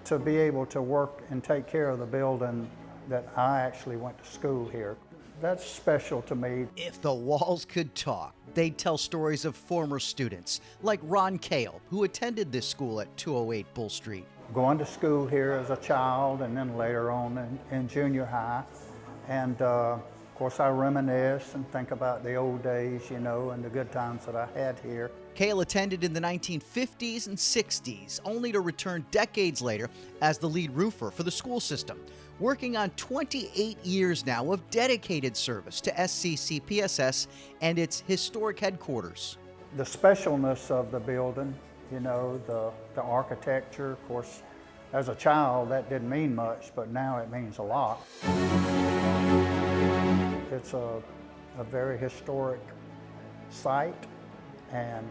to be able to work and take care of the building that I actually went to school here. That's special to me. If the walls could talk, they'd tell stories of former students, like Ron Cail, who attended this school at 208 Bull Street. Going to school here as a child and then later on in junior high. And of course I reminisce and think about the old days, you know, and the good times that I had here. Cail attended in the 1950s and 60s, only to return decades later as the lead roofer for the school system, working on 28 years now of dedicated service to SCCPSS and its historic headquarters. The specialness of the building, you know, the architecture, of course, as a child that didn't mean much, but now it means a lot. It's a very historic site, and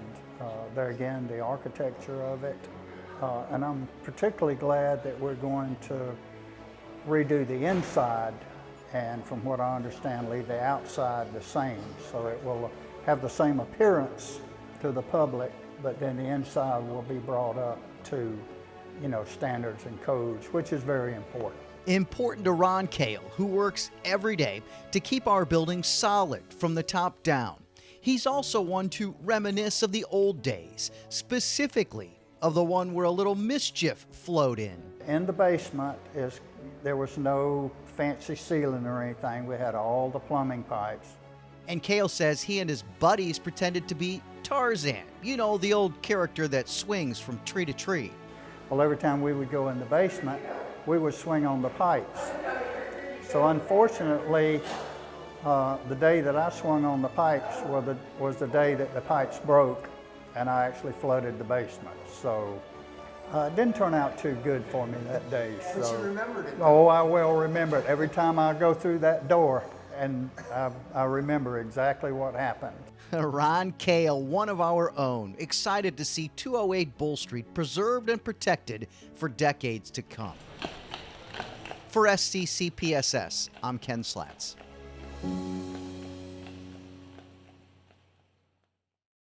there again, the architecture of it. And I'm particularly glad that we're going to redo the inside, and from what I understand, leave the outside the same. So it will have the same appearance to the public, but then the inside will be brought up to, you know, standards and codes, which is very important. Important to Ron Cail, who works every day to keep our building solid from the top down. He's also one to reminisce of the old days, specifically of the one where a little mischief flowed in. In the basement there was no fancy ceiling or anything. We had all the plumbing pipes. And Cail says he and his buddies pretended to be Tarzan, you know, the old character that swings from tree to tree. Well, every time we would go in the basement, we would swing on the pipes. So unfortunately, the day that I swung on the pipes was the day that the pipes broke, and I actually flooded the basement. So it didn't turn out too good for me that day. But you remembered it. Oh, I will remember it. Every time I go through that door, and I remember exactly what happened. Ron Cail, one of our own, excited to see 208 Bull Street preserved and protected for decades to come. For SCCPSS, I'm Ken Slatz.